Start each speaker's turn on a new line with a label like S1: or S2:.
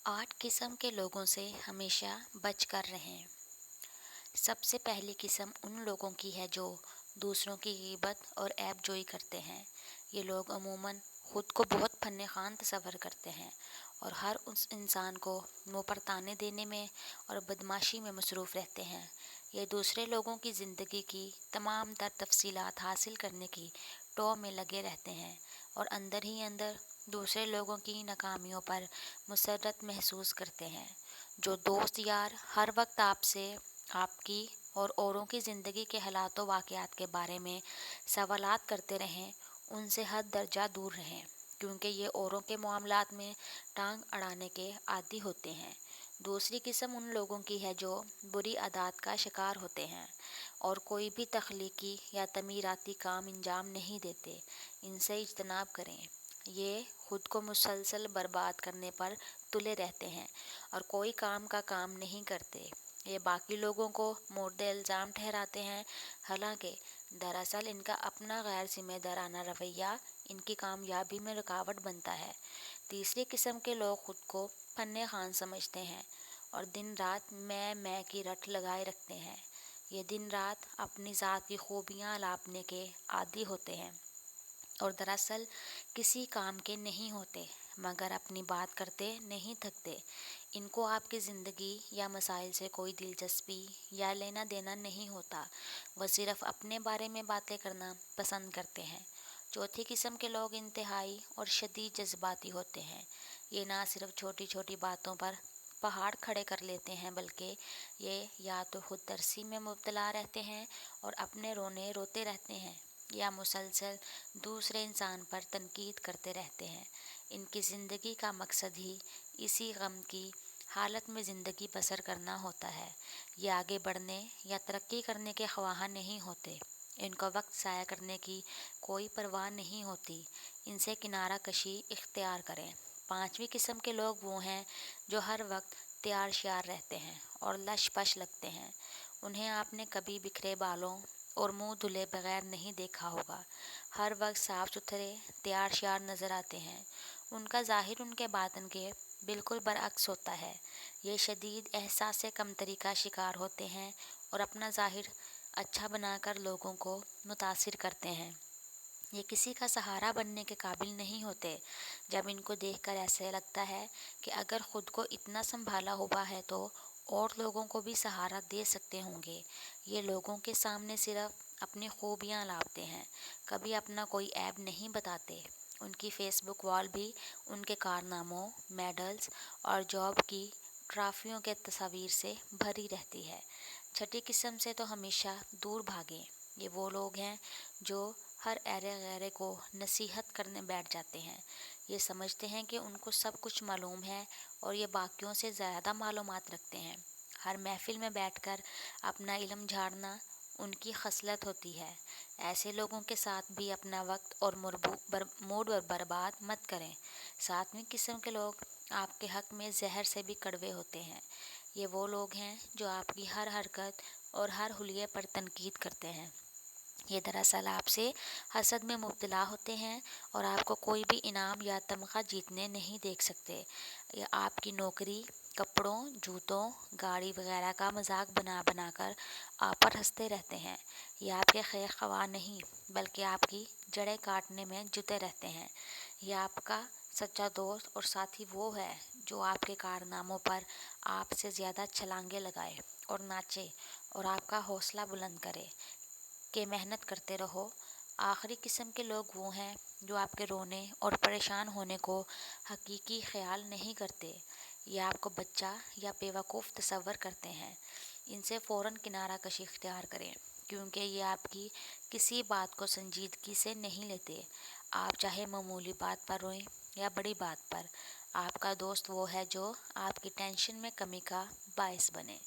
S1: 8 قسم کے لوگوں سے ہمیشہ بچ کر رہیں۔ سب سے پہلی قسم ان لوگوں کی ہے جو دوسروں کی غیبت اور عیب جوئی کرتے ہیں۔ یہ لوگ عموماً خود کو بہت فن خوان تصور کرتے ہیں اور ہر اس انسان کو منہ پر طعنے دینے میں اور بدمعاشی میں مصروف رہتے ہیں۔ یہ دوسرے لوگوں کی زندگی کی تمام تر تفصیلات حاصل کرنے کی ٹو میں لگے رہتے ہیں اور اندر ہی اندر دوسرے لوگوں کی ناکامیوں پر مسرت محسوس کرتے ہیں۔ جو دوست یار ہر وقت آپ سے، آپ کی اور اوروں کی زندگی کے حالات و واقعات کے بارے میں سوالات کرتے رہیں، ان سے حد درجہ دور رہیں، کیونکہ یہ اوروں کے معاملات میں ٹانگ اڑانے کے عادی ہوتے ہیں۔ دوسری قسم ان لوگوں کی ہے جو بری عادات کا شکار ہوتے ہیں اور کوئی بھی تخلیقی یا تعمیراتی کام انجام نہیں دیتے۔ ان سے اجتناب کریں۔ یہ خود کو مسلسل برباد کرنے پر تلے رہتے ہیں اور کوئی کام کا کام نہیں کرتے۔ یہ باقی لوگوں کو مورد الزام ٹھہراتے ہیں، حالانکہ دراصل ان کا اپنا غیر ذمہ دارانہ رویہ ان کی کامیابی میں رکاوٹ بنتا ہے۔ تیسری قسم کے لوگ خود کو فن خوان سمجھتے ہیں اور دن رات میں کی رٹ لگائے رکھتے ہیں۔ یہ دن رات اپنی ذات کی خوبیاں الاپنے کے عادی ہوتے ہیں اور دراصل کسی کام کے نہیں ہوتے، مگر اپنی بات کرتے نہیں تھکتے۔ ان کو آپ کی زندگی یا مسائل سے کوئی دلچسپی یا لینا دینا نہیں ہوتا، وہ صرف اپنے بارے میں باتیں کرنا پسند کرتے ہیں۔ چوتھی قسم کے لوگ انتہائی اور شدید جذباتی ہوتے ہیں۔ یہ نہ صرف چھوٹی چھوٹی باتوں پر پہاڑ کھڑے کر لیتے ہیں، بلکہ یہ یا تو خود ترسی میں مبتلا رہتے ہیں اور اپنے رونے روتے رہتے ہیں، یا مسلسل دوسرے انسان پر تنقید کرتے رہتے ہیں۔ ان کی زندگی کا مقصد ہی اسی غم کی حالت میں زندگی بسر کرنا ہوتا ہے۔ یہ آگے بڑھنے یا ترقی کرنے کے خواہاں نہیں ہوتے۔ ان کو وقت ضائع کرنے کی کوئی پرواہ نہیں ہوتی۔ ان سے کنارہ کشی اختیار کریں۔ پانچویں قسم کے لوگ وہ ہیں جو ہر وقت تیار شیار رہتے ہیں اور لش پش لگتے ہیں۔ انہیں آپ نے کبھی بکھرے بالوں اور منہ دھلے بغیر نہیں دیکھا ہوگا۔ ہر وقت صاف ستھرے تیار شیار نظر آتے ہیں۔ ان کا ظاہر ان کے باطن کے بالکل برعکس ہوتا ہے۔ یہ شدید احساس کمتری کا شکار ہوتے ہیں اور اپنا ظاہر اچھا بنا کر لوگوں کو متاثر کرتے ہیں۔ یہ کسی کا سہارا بننے کے قابل نہیں ہوتے۔ جب ان کو دیکھ کر ایسے لگتا ہے کہ اگر خود کو اتنا سنبھالا ہوا ہے تو اور لوگوں کو بھی سہارا دے سکتے ہوں گے۔ یہ لوگوں کے سامنے صرف اپنی خوبیاں لاتے ہیں، کبھی اپنا کوئی عیب نہیں بتاتے۔ ان کی فیس بک وال بھی ان کے کارناموں، میڈلز اور جاب کی ٹرافیوں کے تصاویر سے بھری رہتی ہے۔ چھٹی قسم سے تو ہمیشہ دور بھاگیں۔ یہ وہ لوگ ہیں جو ہر ایرے غیرے کو نصیحت کرنے بیٹھ جاتے ہیں۔ یہ سمجھتے ہیں کہ ان کو سب کچھ معلوم ہے اور یہ باقیوں سے زیادہ معلومات رکھتے ہیں۔ ہر محفل میں بیٹھ کر اپنا علم جھاڑنا ان کی خصلت ہوتی ہے۔ ایسے لوگوں کے ساتھ بھی اپنا وقت اور موڈ برباد مت کریں۔ ساتویں قسم کے لوگ آپ کے حق میں زہر سے بھی کڑوے ہوتے ہیں۔ یہ وہ لوگ ہیں جو آپ کی ہر حرکت اور ہر حلیے پر تنقید کرتے ہیں۔ یہ دراصل آپ سے حسد میں مبتلا ہوتے ہیں اور آپ کو کوئی بھی انعام یا تمغہ جیتنے نہیں دیکھ سکتے۔ یہ آپ کی نوکری، کپڑوں، جوتوں، گاڑی وغیرہ کا مذاق بنا بنا کر آپ پر ہنستے رہتے ہیں۔ یہ آپ کے خیر خواہ نہیں، بلکہ آپ کی جڑیں کاٹنے میں جٹے رہتے ہیں۔ یہ آپ کا سچا دوست اور ساتھی وہ ہے جو آپ کے کارناموں پر آپ سے زیادہ چھلانگیں لگائے اور ناچے اور آپ کا حوصلہ بلند کرے کہ محنت کرتے رہو۔ آخری قسم کے لوگ وہ ہیں جو آپ کے رونے اور پریشان ہونے کو حقیقی خیال نہیں کرتے۔ یہ آپ کو بچہ یا بیوقوف تصور کرتے ہیں۔ ان سے فوراً کنارہ کشی اختیار کریں، کیونکہ یہ آپ کی کسی بات کو سنجیدگی سے نہیں لیتے۔ آپ چاہے معمولی بات پر روئیں یا بڑی بات پر، آپ کا دوست وہ ہے جو آپ کی ٹینشن میں کمی کا باعث بنے۔